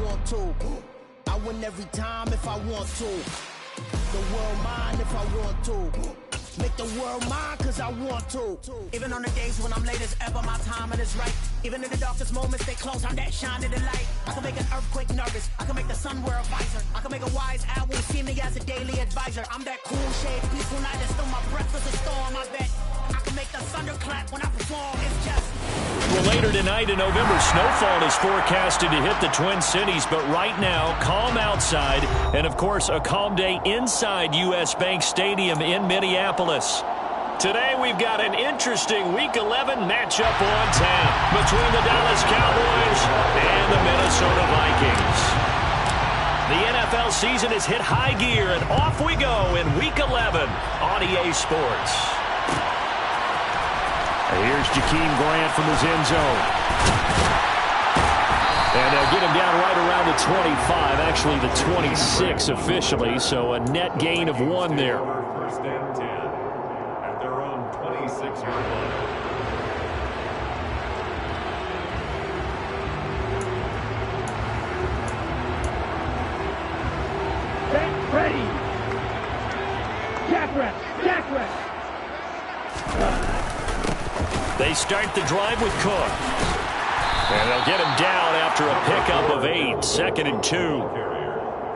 want to. I win every time if I want to. The world mine if I want to. Make the world mine cause I want to. Even on the days when I'm late as ever, my timing is right. Even in the darkest moments, they close on that shine of the light. I can make an earthquake nervous. I can make the sun wear a visor. I can make a wise owl see me as a daily advisor. I'm that cool shade, peaceful night, and still my breath is a storm. I bet I can make the thunder clap when I perform. It's just... Well, later tonight in November, snowfall is forecasted to hit the Twin Cities, but right now, calm outside, and of course, a calm day inside U.S. Bank Stadium in Minneapolis. Today, we've got an interesting Week 11 matchup on tap between the Dallas Cowboys and the Minnesota Vikings. The NFL season has hit high gear, and off we go in Week 11 on EA Sports. Here's Jakeem Grant from his end zone. And they'll get him down right around the 25, actually the 26 officially, so a net gain of 1 there. First and 10 at their own 26-yard line. Get ready. Jack rest. They start the drive with Cook. And they'll get him down after a pickup of 8, 2nd and 2.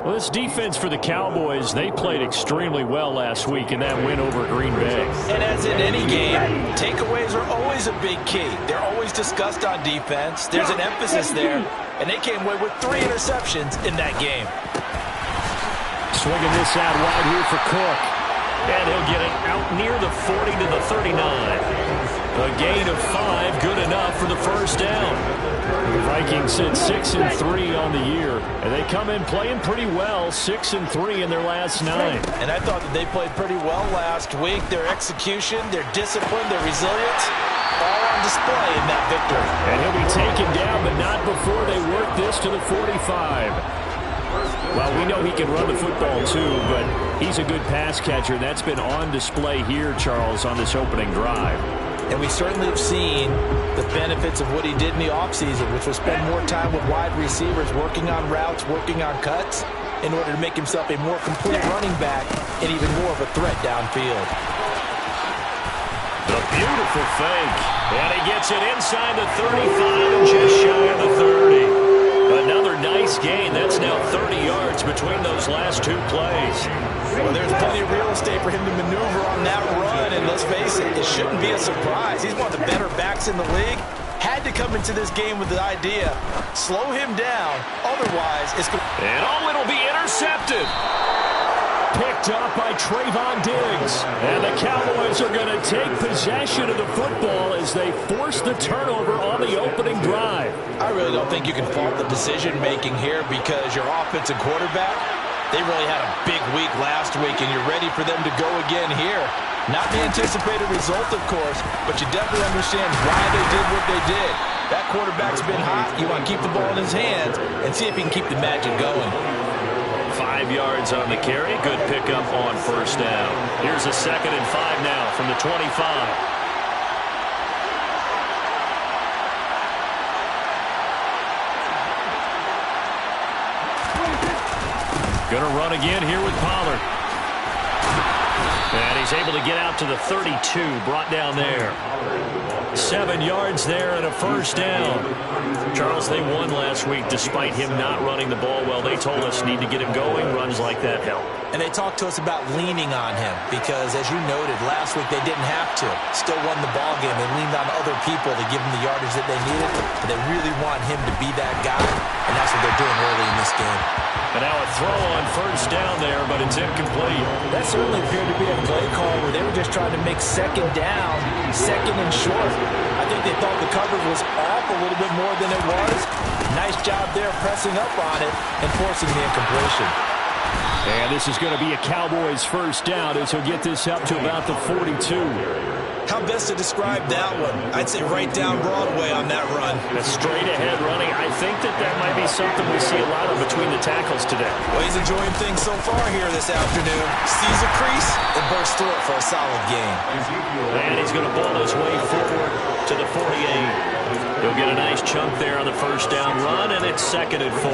Well, this defense for the Cowboys, they played extremely well last week in that win over Green Bay. And as in any game, takeaways are always a big key. They're always discussed on defense. There's an emphasis there, and they came away with 3 interceptions in that game. Swinging this out wide here for Cook. And he'll get it out near the 40 to the 39. A gain of 5, good enough for the first down. The Vikings sit 6-3 on the year, and they come in playing pretty well, 6-3 in their last 9. And I thought that they played pretty well last week. Their execution, their discipline, their resilience, all on display in that victory. And he'll be taken down, but not before they work this to the 45. Well, we know he can run the football too, but he's a good pass catcher. That's been on display here, Charles, on this opening drive. And we certainly have seen the benefits of what he did in the offseason, which was spend more time with wide receivers, working on routes, working on cuts, in order to make himself a more complete running back and even more of a threat downfield. The beautiful fake. And he gets it inside the 35 and just shy of the 30. Another nice gain. That's now 30 yards between those last 2 plays. Well, there's plenty of real estate for him to maneuver on that run, and let's face it, it shouldn't be a surprise. He's one of the better backs in the league. Had to come into this game with the idea, slow him down, otherwise it's going to... And it'll be intercepted. Picked up by Trayvon Diggs. And the Cowboys are going to take possession of the football as they force the turnover on the opening drive. I really don't think you can fault the decision-making here because your offensive quarterback, they really had a big week last week, and you're ready for them to go again here. Not the anticipated result, of course, but you definitely understand why they did what they did. That quarterback's been hot. You want to keep the ball in his hands and see if he can keep the magic going. 5 yards on the carry. Good pickup on first down. Here's a 2nd and 5 now from the 25. Going to run again here with Pollard. And he's able to get out to the 32, brought down there. 7 yards there and a first down. Charles, they won last week despite him not running the ball well. They told us need to get him going. Runs like that help. And they talked to us about leaning on him because, as you noted, last week they didn't have to. Still won the ball game. They leaned on other people to give them the yardage that they needed. But they really want him to be that guy, and that's what they're doing early in this game. And now a throw on first down there, but it's incomplete. That certainly appeared to be a play call where they were just trying to make second down, second and short. I think they thought the coverage was off a little bit more than it was. Nice job there pressing up on it and forcing the incompletion. And this is going to be a Cowboys first down as he'll get this up to about the 42. How best to describe that one? I'd say right down Broadway on that run. That's straight ahead running. I think that might be something we see a lot of between the tackles today. Well, he's enjoying things so far here this afternoon. Sees a crease and bursts through it for a solid gain. And he's going to ball his way forward to the 48. He'll get a nice chunk there on the first down run, and it's 2nd and 4.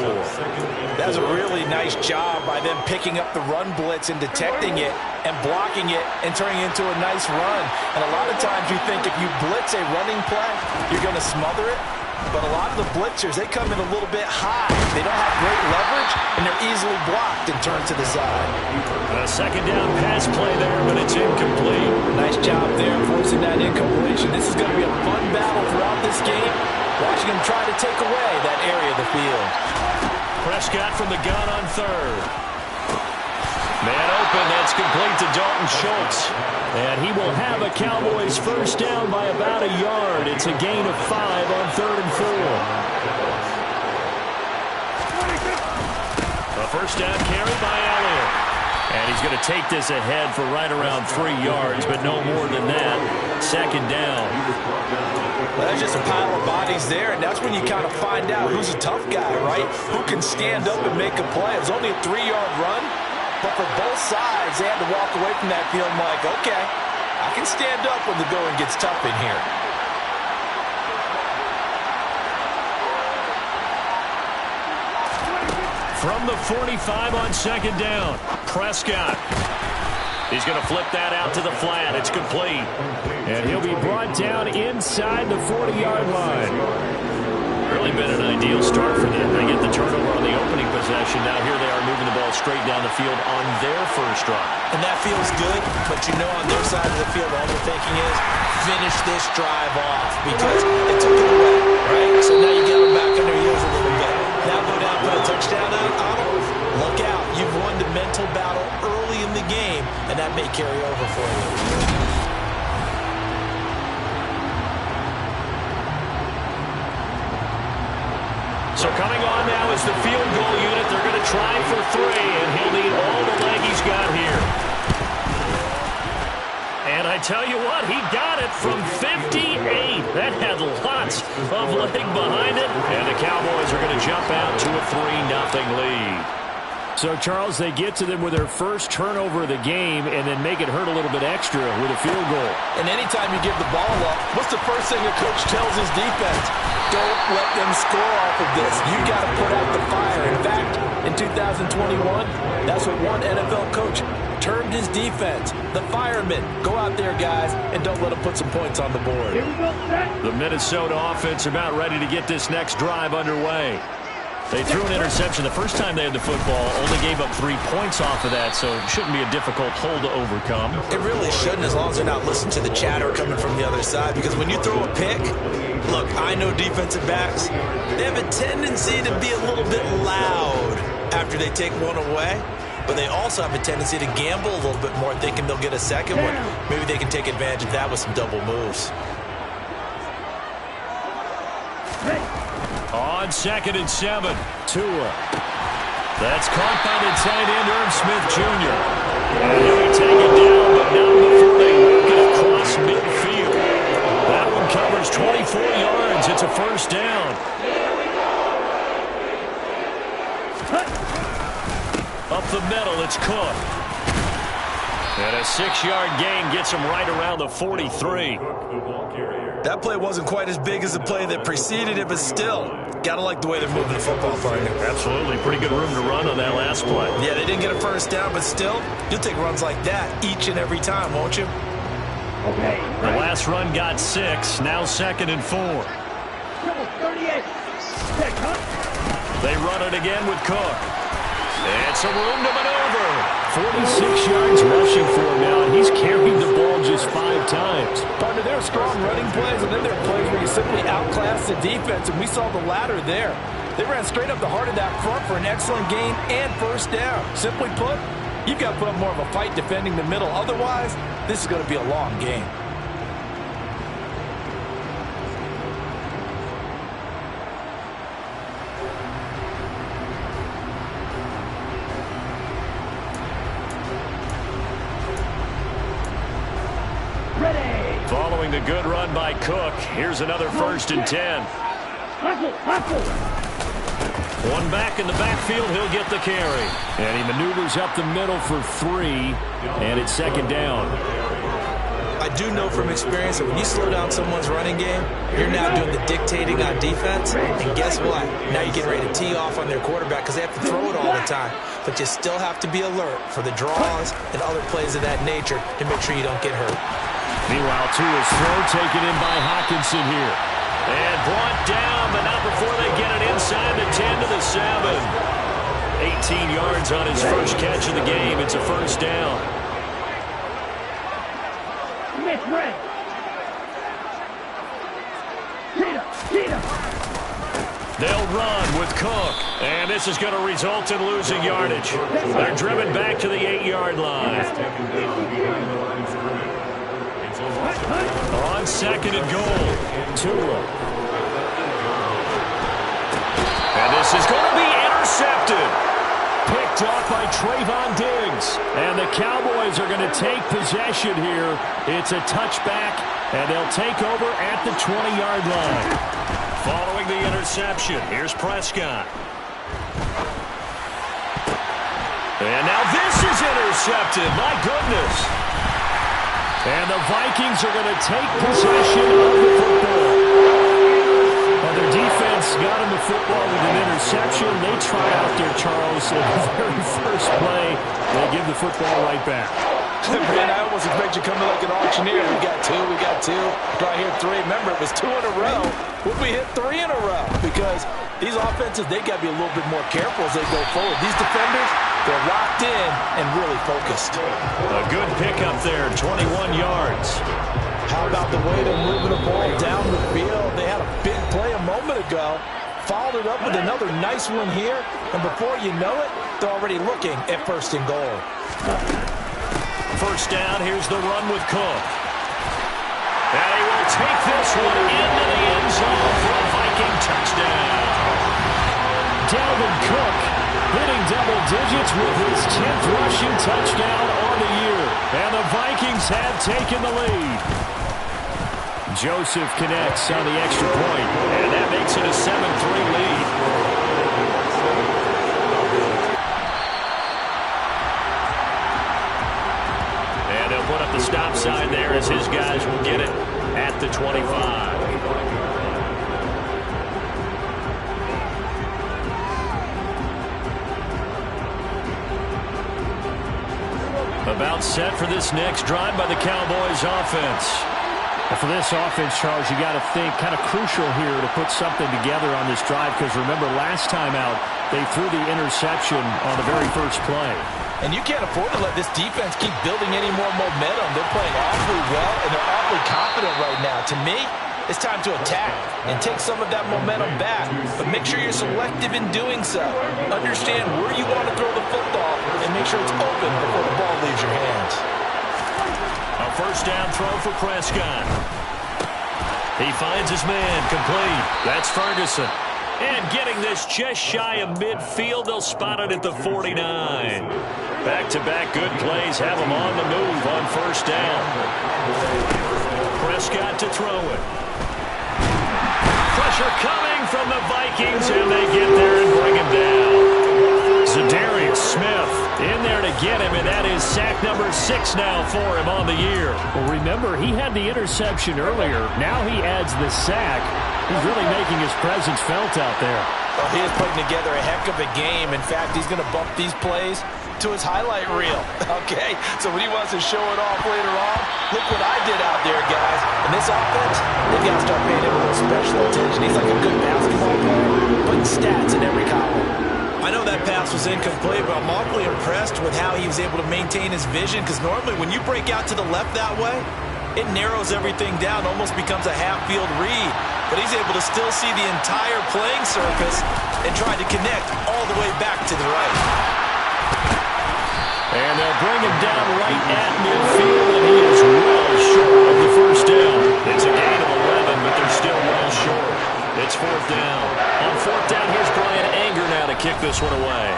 That's a really nice job by them picking up the run blitz and detecting it and blocking it and turning it into a nice run. And a lot of times you think if you blitz a running play, you're going to smother it. But a lot of the blitzers, they come in a little bit high. They don't have great leverage, and they're easily blocked and turned to the side. A 2nd down pass play there, but it's incomplete. Nice job there forcing that incompletion. This is going to be a fun battle throughout this game. Watching them try to take away that area of the field. Prescott from the gun on 3rd. Man open, that's complete to Dalton Schultz. And he will have a Cowboys first down by about a yard. It's a gain of 5 on 3rd and 4. A first down carry by Elliott. And he's going to take this ahead for right around 3 yards, but no more than that. 2nd down. Well, that's just a pile of bodies there, and that's when you kind of find out who's a tough guy, right? Who can stand up and make a play. It was only a 3-yard run. But for both sides, they had to walk away from that feeling like, okay, I can stand up when the going gets tough in here. From the 45 on 2nd down, Prescott. He's going to flip that out to the flat. It's complete. And he'll be brought down inside the 40-yard line. Really been an ideal start for them. They get the turnover on the opening possession. Now here they are moving the ball straight down the field on their first drive. And that feels good, but you know on their side of the field all they're thinking is finish this drive off because they took it away, right? So now you get them back on their heels a little bit. Now go down, put a touchdown on them. Look out. You've won the mental battle early in the game, and that may carry over for you. So coming on now is the field goal unit. They're going to try for 3, and he'll need all the leg he's got here. And I tell you what, he got it from 58. That had lots of leg behind it. And the Cowboys are going to jump out to a 3-0 lead. So, Charles, they get to them with their first turnover of the game and then make it hurt a little bit extra with a field goal. And anytime you give the ball up, what's the first thing a coach tells his defense? Don't let them score off of this. You got to put out the fire. In fact, in 2021, that's what one NFL coach termed his defense. The firemen. Go out there, guys, and don't let them put some points on the board. Here we go, set. The Minnesota offense about ready to get this next drive underway. They threw an interception the first time they had the football, only gave up 3 points off of that, so it shouldn't be a difficult hole to overcome. It really shouldn't, as long as they're not listening to the chatter coming from the other side, because when you throw a pick, look, I know defensive backs, they have a tendency to be a little bit loud after they take one away, but they also have a tendency to gamble a little bit more, thinking they'll get a second one. Maybe they can take advantage of that with some double moves. On 2nd and 7, Tua. That's caught by the tight end, Irv Smith Jr. And he'll be taken down, but not before they work it across midfield. That one covers 24 yards. It's a first down. Up the middle, it's Cook. And a 6-yard gain gets him right around the 43. That play wasn't quite as big as the play that preceded it, but still, gotta like the way they're moving the football, partner. Absolutely. Pretty good room to run on that last play. Yeah, they didn't get a first down, but still, you'll take runs like that each and every time, won't you? Okay. The last run got 6, now 2nd and 4. 38. Set, huh? They run it again with Cook. It's a room to maneuver. 46 yards rushing for him now, and he's carried the ball just 5 times. Partner, there are strong running plays, and then there are plays where you simply outclass the defense, and we saw the latter there. They ran straight up the heart of that front for an excellent gain and first down. Simply put, you've got to put up more of a fight defending the middle. Otherwise, this is going to be a long game. Following the good run by Cook, here's another 1st and 10. One back in the backfield, he'll get the carry. And he maneuvers up the middle for 3, and it's 2nd down. I do know from experience that when you slow down someone's running game, you're now doing the dictating on defense. And guess what? Now you're getting ready to tee off on their quarterback because they have to throw it all the time. But you still have to be alert for the draws and other plays of that nature to make sure you don't get hurt. Meanwhile, Tua's throw taken in by Hawkinson here. And brought down, but not before they get it inside the 10 to the 7. 18 yards on his first catch of the game. It's a first down. Smith, Ray. Cheetah. They'll run with Cook. And this is going to result in losing yardage. They're driven back to the 8-yard line. On second and goal, Tua. And this is going to be intercepted. Picked off by Trayvon Diggs. And the Cowboys are going to take possession here. It's a touchback, and they'll take over at the 20-yard line. Following the interception, here's Prescott. And now this is intercepted. My goodness. And the Vikings are going to take possession of the football. Well, their defense got him the football with an interception. They try out there, Charles, in the very first play. They give the football right back. Man, I almost expect you coming like an auctioneer. We got two. Do I hear three? Remember, it was 2 in a row. Would we hit 3 in a row? Because these offenses, they got to be a little bit more careful as they go forward. These defenders, they're locked in and really focused. A good pickup there, 21 yards. How about the way they're moving the ball down the field? They had a big play a moment ago. Followed it up with another nice one here. And before you know it, they're already looking at first and goal. First down, here's the run with Cook. And he will take this one into the end zone for a Viking touchdown. Dalvin Cook hitting double digits with his 10th rushing touchdown on the year. And the Vikings have taken the lead. Joseph connects on the extra point, and that makes it a 7-3 lead. Put up the stop sign there as his guys will get it at the 25. About set for this next drive by the Cowboys offense. And for this offense, Charles, you got to think kind of crucial here to put something together on this drive because remember last time out they threw the interception on the very first play. And you can't afford to let this defense keep building any more momentum. They're playing awfully well, and they're awfully confident right now. To me, it's time to attack and take some of that momentum back. But make sure you're selective in doing so. Understand where you want to throw the football and make sure it's open before the ball leaves your hands. A first down throw for Prescott. He finds his man complete. That's Ferguson. And getting this just shy of midfield, they'll spot it at the 49. Back-to-back good plays have them on the move on first down. Prescott to throw it. Pressure coming from the Vikings, and they get there and bring him down. Zadarius Smith in there to get him, and that is sack number 6 now for him on the year. Well, remember, he had the interception earlier. Now he adds the sack. He's really making his presence felt out there. Well, he is putting together a heck of a game. In fact, he's going to bump these plays to his highlight reel. Okay, so when he wants to show it off later on, look what I did out there, guys. And this offense, they've got to start paying him a little special attention. He's like a good basketball player, putting stats in every column. I know that pass was incomplete, but I'm awfully impressed with how he was able to maintain his vision, because normally when you break out to the left that way, it narrows everything down, almost becomes a half-field read. But he's able to still see the entire playing surface and try to connect all the way back to the right. And they'll bring him down right at midfield, and he is well short of the first down. It's a gain of 11, but they're still well short. It's fourth down. On fourth down, here's Brian Anger now to kick this one away.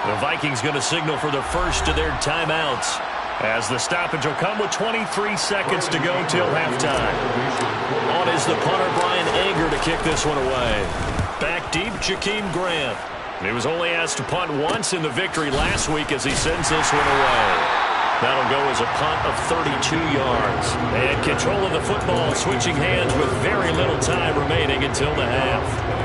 The Vikings going to signal for the first of their timeouts, as the stoppage will come with 23 seconds to go till halftime. On is the punter, Brian Anger, to kick this one away. Back deep, Jakeem Grant. He was only asked to punt once in the victory last week as he sends this one away. That'll go as a punt of 32 yards. And control of the football switching hands with very little time remaining until the half.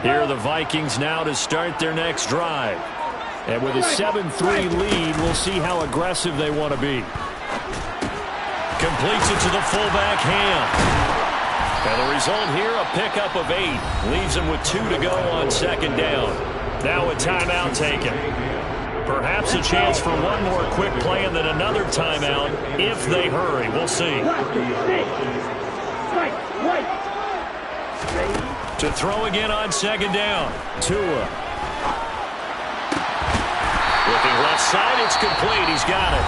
Here are the Vikings now to start their next drive. And with a 7-3 lead, we'll see how aggressive they want to be. Completes it to the fullback, Ham. And the result here, a pickup of 8. Leaves them with 2 to go on second down. Now a timeout taken. Perhaps a chance for one more quick play and then another timeout if they hurry. We'll see. To throw again on second down. Tua. Looking left side, it's complete. He's got it.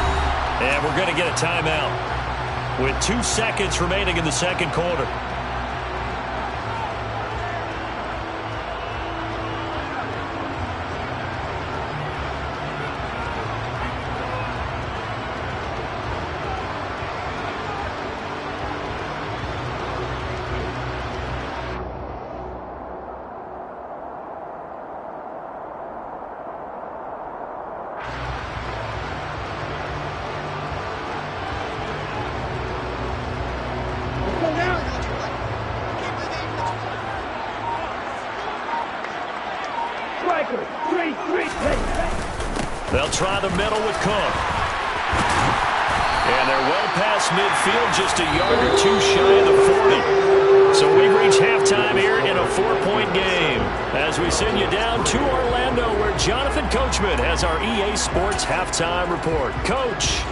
And we're going to get a timeout with 2 seconds remaining in the second quarter. They'll try the middle with Cook. And they're well past midfield, just a yard or 2 shy of the 40. So we've reached halftime here in a 4-point game. As we send you down to Orlando, where Jonathan Coachman has our EA Sports halftime report. Coach.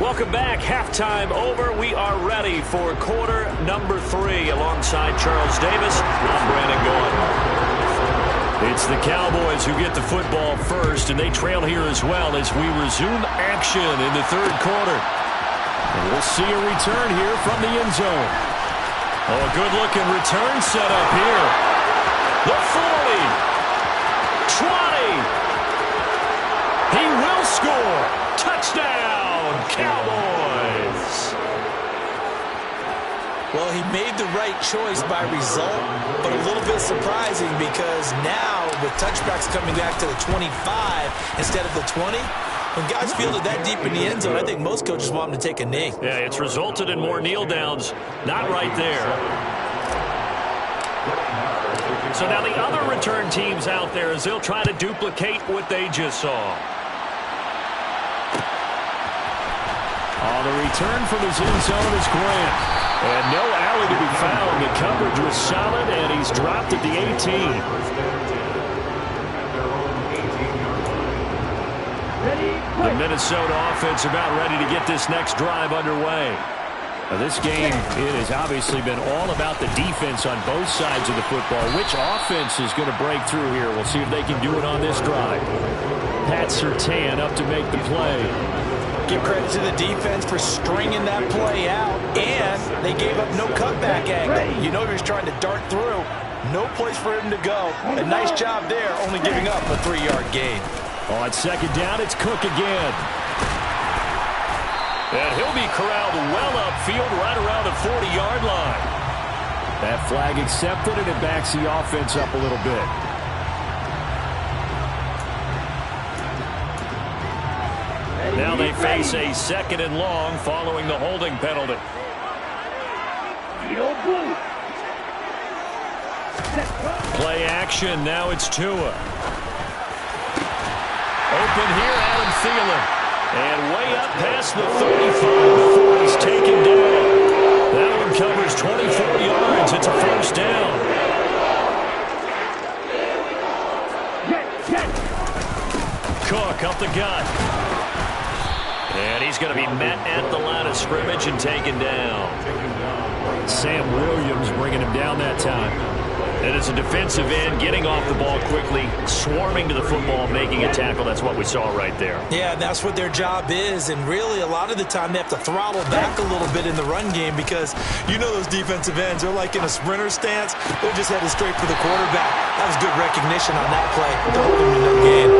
Welcome back. Halftime over. We are ready for quarter number 3. Alongside Charles Davis, I'm Brandon Gaudin. It's the Cowboys who get the football first, and they trail here as well as we resume action in the third quarter. And we'll see a return here from the end zone. Oh, a good-looking return set up here. The 40. 20. He will score. Touchdown, Cowboys. Well, he made the right choice by result, but a little bit surprising because now with touchbacks coming back to the 25 instead of the 20, when guys field it that deep in the end zone, I think most coaches want them to take a knee. Yeah, it's resulted in more kneel downs. Not right there. So now the other return teams out there as they'll try to duplicate what they just saw. On the return from his end zone is Grant. And no alley to be found. The coverage was solid, and he's dropped at the 18. The Minnesota offense about ready to get this next drive underway. Now this game, it has obviously been all about the defense on both sides of the football. Which offense is going to break through here? We'll see if they can do it on this drive. Pat Surtain up to make the play. Give credit to the defense for stringing that play out, and they gave up no cutback angle. You know he was trying to dart through. No place for him to go. A nice job there, only giving up a 3-yard gain. On second down, it's Cook again. And he'll be corralled well upfield right around the 40-yard line. That flag accepted, and it backs the offense up a little bit. Now they face a 2nd and long following the holding penalty. Play action. Now it's Tua. Open here, Adam Thielen. And way up past the 35 before he's taken down. That one covers 24 yards. It's a first down. Cook up the gut. And he's going to be met at the line of scrimmage and taken down. Sam Williams bringing him down that time. And as a defensive end, getting off the ball quickly, swarming to the football, making a tackle, that's what we saw right there. Yeah, that's what their job is, and really a lot of the time they have to throttle back a little bit in the run game because you know those defensive ends, they're like in a sprinter stance. They're just headed straight for the quarterback. That was good recognition on that play to hold him to no gain.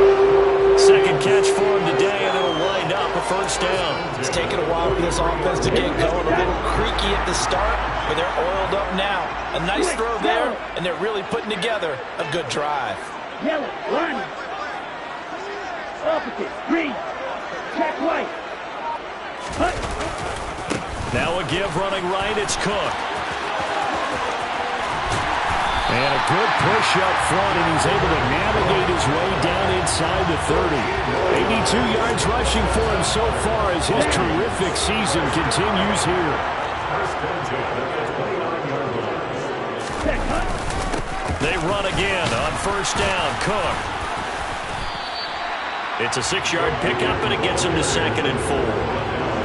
Second catch for him today, and it'll wind up a first down. It's taken a while for this offense to get going. A little creaky at the start, but they're oiled up now. A nice throw there, and they're really putting together a good drive. Yellow, run. Opposite, green. Check white. Hut. Now a give running right, it's Cook. And a good push up front, and he's able to navigate his way down inside the 30. 82 yards rushing for him so far as his terrific season continues here. They run again on first down. Cook. It's a 6-yard pickup, and it gets him to 2nd and 4.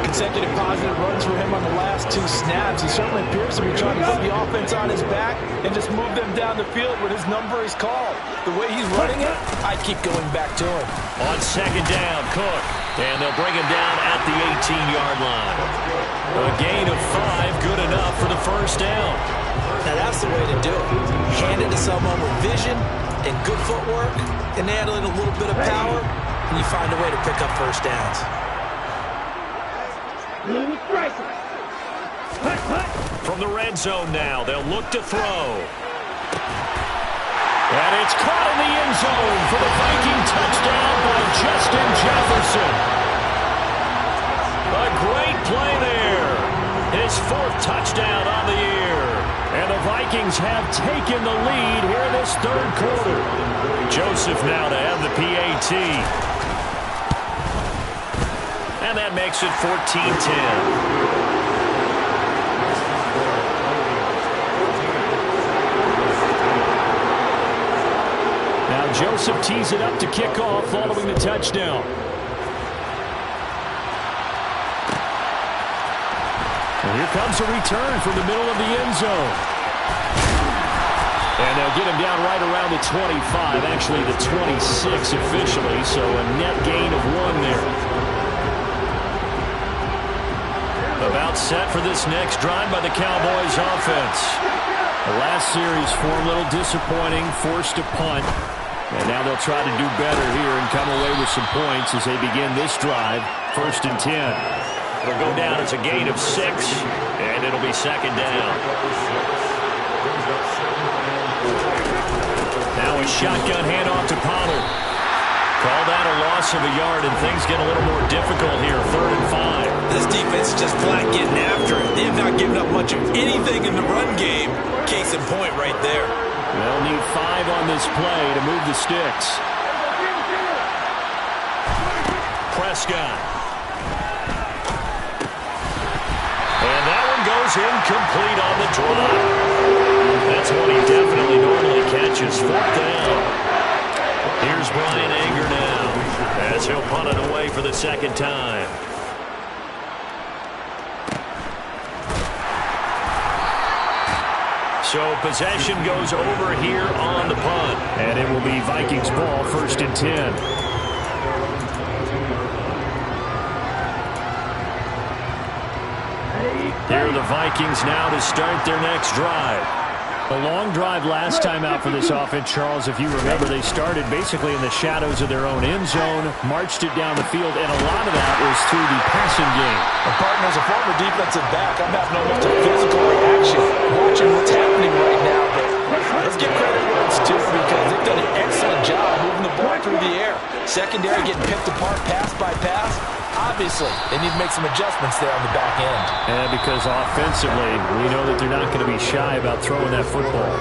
Consecutive positive runs for him on the last 2 snaps. He certainly appears to be trying to put the offense on his back and just move them down the field when his number is called. The way he's running it, I keep going back to him. On 2nd down, Cook. And they'll bring him down at the 18-yard line. A gain of 5, good enough for the first down. Now that's the way to do it. Hand it to someone with vision and good footwork, and add in a little bit of power, and you find a way to pick up first downs. From the red zone now, they'll look to throw. And it's caught in the end zone for the Viking touchdown by Justin Jefferson. A great play there. His 4th touchdown on the year. And the Vikings have taken the lead here in this 3rd quarter. Joseph now to have the PAT. And that makes it 14-10. Joseph tees it up to kick off following the touchdown. And here comes a return from the middle of the end zone. And they'll get him down right around the 25, actually the 26 officially, so a net gain of 1 there. About set for this next drive by the Cowboys offense. The last series for him, a little disappointing, forced a punt. And now they'll try to do better here and come away with some points as they begin this drive. 1st and 10. It'll go down as a gain of 6, and it'll be 2nd down. Now a shotgun handoff to Pollard. Call that a loss of a yard, and things get a little more difficult here. 3rd and 5. This defense is just flat getting after it. They have not given up much of anything in the run game. Case in point right there. They'll need 5 on this play to move the sticks. Prescott. And that one goes incomplete on the drive. That's what he definitely normally catches. 4th down. Here's Brian Anger now as he'll punt it away for the 2nd time. So possession goes over here on the punt. And it will be Vikings ball, 1st and 10. Here are the Vikings now to start their next drive. A long drive last time out for this offense, Charles. If you remember, they started basically in the shadows of their own end zone, marched it down the field, and a lot of that was through the passing game. Partner, as a former defensive back, I'm having almost a physical reaction watching what's happening right now. But let's give credit where it's due because they've done an excellent job moving the ball through the air. Secondary getting picked apart pass by pass. Obviously, they need to make some adjustments there on the back end. And because offensively, we know that they're not going to be shy about throwing that football.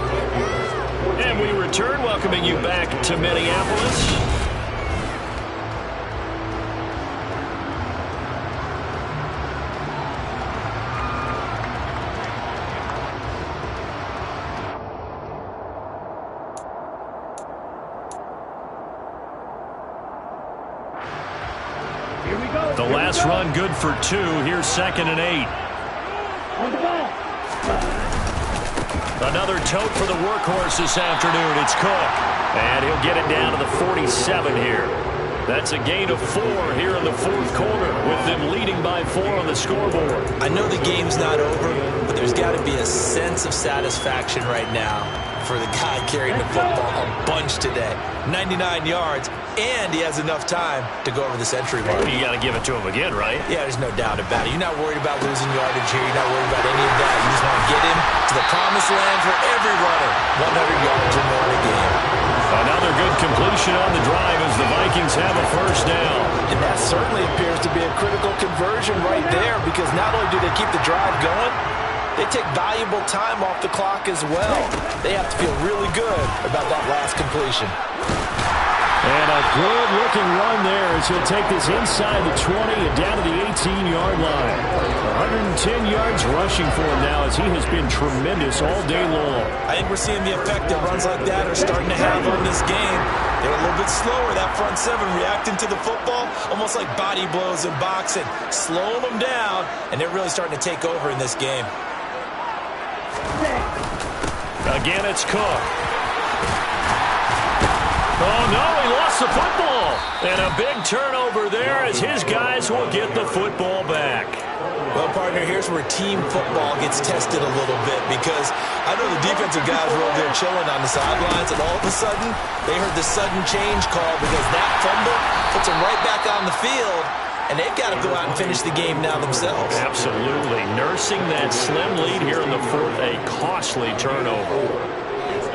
And we return, welcoming you back to Minneapolis. The last run good for 2. Here's 2nd and 8. Another tote for the workhorse this afternoon. It's Cook. And he'll get it down to the 47 here. That's a gain of 4 here in the fourth quarter, with them leading by 4 on the scoreboard. I know the game's not over, but there's got to be a sense of satisfaction right now for the guy carrying the football a bunch today. 99 yards, and he has enough time to go over the century mark. You got to give it to him again, right? Yeah, there's no doubt about it. You're not worried about losing yardage here. You're not worried about any of that. You just want to get him to the promised land for every runner. 100 yards or more in a game. Another good completion on the drive as the Vikings have a first down. And that certainly appears to be a critical conversion right there, because not only do they keep the drive going, they take valuable time off the clock as well. They have to feel really good about that last completion. And a good-looking run there as he'll take this inside the 20 and down to the 18-yard line. 110 yards rushing for him now as he has been tremendous all day long. I think we're seeing the effect that runs like that are starting to have on this game. They're a little bit slower, that front seven, reacting to the football, almost like body blows in boxing, slowing them down, and they're really starting to take over in this game. Again, it's Cook. Oh, no, he lost the football. And a big turnover there as his guys will get the football back. Well, partner, here's where team football gets tested a little bit, because I know the defensive guys were over there chilling on the sidelines, and all of a sudden, they heard the sudden change call because that fumble puts them right back on the field, and they've got to go out and finish the game now themselves. Absolutely. Nursing that slim lead here in the fourth, a costly turnover.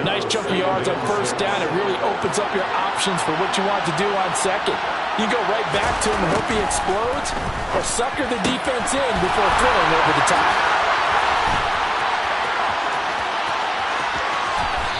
Nice chunk of yards on first down. It really opens up your options for what you want to do on second. You go right back to him and hope he explodes, or sucker the defense in before throwing over the top.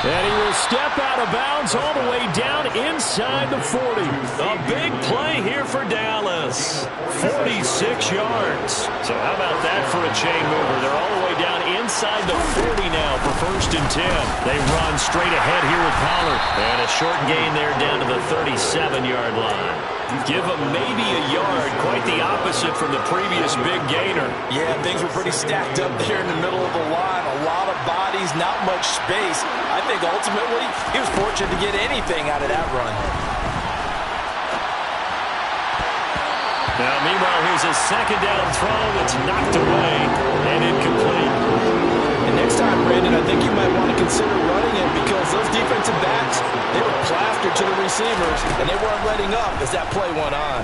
And he will step out of bounds all the way down inside the 40. A big play here for Dallas. 46 yards. So how about that for a chain mover? They're all the way down inside the 40 now for 1st and 10. They run straight ahead here with Pollard. And a short gain there down to the 37-yard line. Give them maybe a yard, quite the opposite from the previous big gainer. Yeah, things were pretty stacked up there in the middle of the line. A lot of bodies, not much space. I think ultimately he was fortunate to get anything out of that run. Now, meanwhile, here's a second down throw that's knocked away and incomplete. And next time, Brandon, I think you might want to consider running it, because those defensive backs, they were plastered to the receivers, and they weren't letting up as that play went on.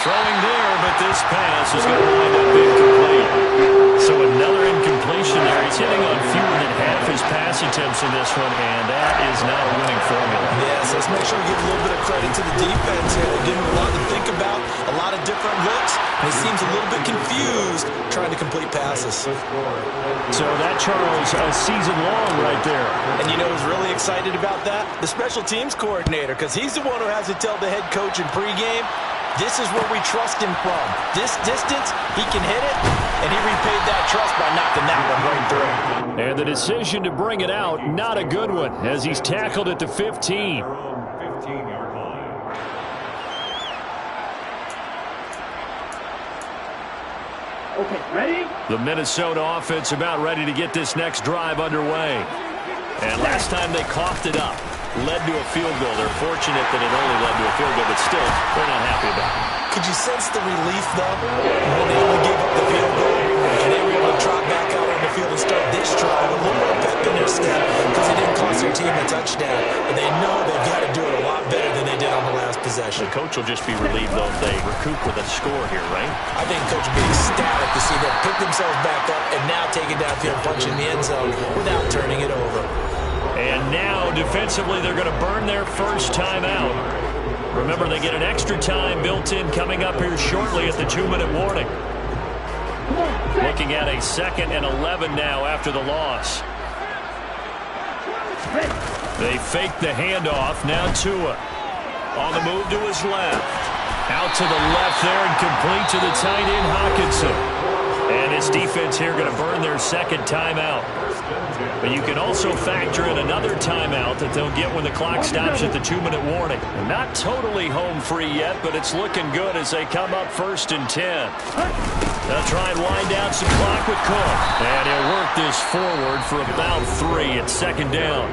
Throwing there, but this pass is going to wind up incomplete. So another incompletion there. He's hitting on fewer than half his pass attempts in this one, and that is not a winning formula. Yes, let's make sure we give a little bit of credit to the defense here. They give him a lot to think about, a lot of different looks, and he seems a little bit confused trying to complete passes. So that, Charles, a season long right there. And you know who's really excited about that? The special teams coordinator, because he's the one who has to tell the head coach in pregame, this is where we trust him from. This distance, he can hit it, and he repaid that trust by knocking that one right through. And the decision to bring it out, not a good one, as he's tackled at the 15. 15-yard line. Okay, ready? The Minnesota offense about ready to get this next drive underway. And last time they coughed it up, led to a field goal. They're fortunate that it only led to a field goal, but still, they're not happy about it. Could you sense the relief, though, when they only gave up the field goal, and they were able to trot back out on the field and start this drive, a little more pep in their step, because it didn't cost their team a touchdown, and they know they've got to do it a lot better than they did on the last possession. The coach will just be relieved, though, if they recoup with a score here, right? I think coach will be ecstatic to see them pick themselves back up and now take it downfield, punch in the end zone without turning it over. And now, defensively, they're going to burn their first timeout. Remember, they get an extra time built in coming up here shortly at the 2-minute warning. Looking at a 2nd and 11 now after the loss. They fake the handoff. Now Tua on the move to his left. Out to the left there and complete to the tight end, Hawkinson. And his defense here going to burn their second timeout. But you can also factor in another timeout that they'll get when the clock stops at the 2-minute warning. Not totally home free yet, but it's looking good as they come up 1st and 10. They'll try and wind down some clock with Cook. And he'll work this forward for about 3 at 2nd down.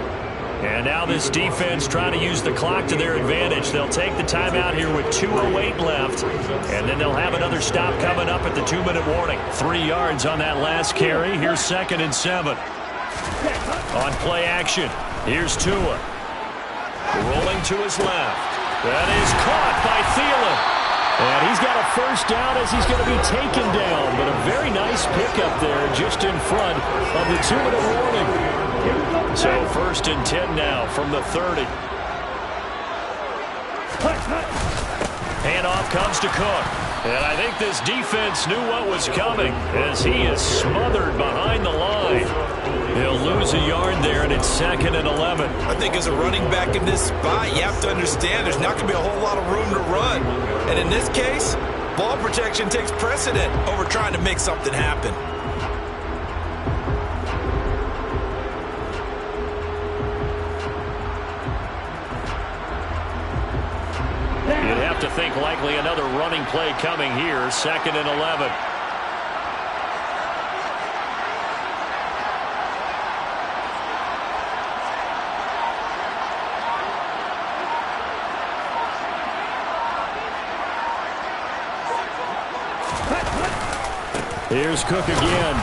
And now this defense trying to use the clock to their advantage. They'll take the timeout here with 2:08 left. And then they'll have another stop coming up at the 2-minute warning. 3 yards on that last carry. Here's 2nd and 7. On play action, here's Tua. Rolling to his left. That is caught by Thielen. And he's got a 1st down as he's going to be taken down. But a very nice pickup there just in front of the 2-minute warning. So 1st and 10 now from the 30. Handoff comes to Cook. And I think this defense knew what was coming as he is smothered behind the line. He'll lose a yard there, and it's 2nd and 11. I think as a running back in this spot, you have to understand there's not going to be a whole lot of room to run. And in this case, ball protection takes precedent over trying to make something happen. You'd have to think likely another running play coming here, 2nd and 11. Here's Cook again.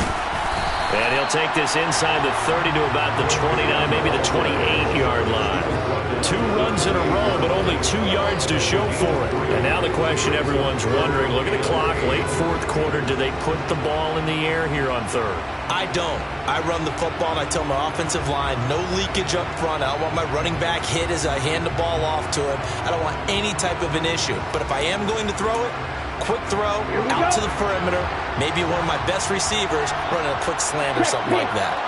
And he'll take this inside the 30 to about the 29, maybe the 28-yard line. 2 runs in a row, but only 2 yards to show for it. And now the question everyone's wondering, look at the clock, late 4th quarter, do they put the ball in the air here on 3rd? I don't. I run the football, and I tell my offensive line, no leakage up front. I don't want my running back hit as I hand the ball off to him. I don't want any type of an issue. But if I am going to throw it, quick throw, out to the perimeter, maybe one of my best receivers running a quick slant or something like that.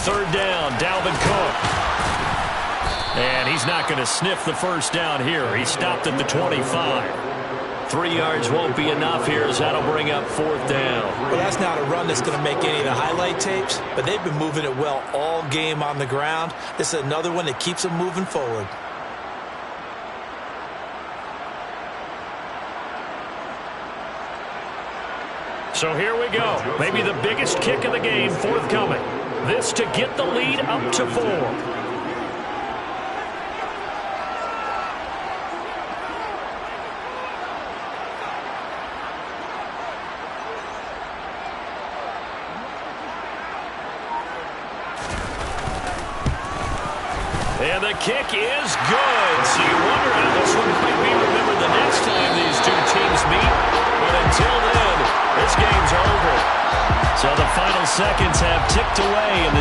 Third down, Dalvin Cook. And he's not going to sniff the 1st down here. He stopped at the 25. 3 yards won't be enough here as that'll bring up 4th down. Well, that's not a run that's going to make any of the highlight tapes, but they've been moving it well all game on the ground. This is another one that keeps them moving forward. So here we go. Maybe the biggest kick of the game forthcoming. This to get the lead up to 4. And the kick is good. So you wonder how this one might be remembered the next time these two teams meet. But until then, this game's over. So the final seconds have ticked away in the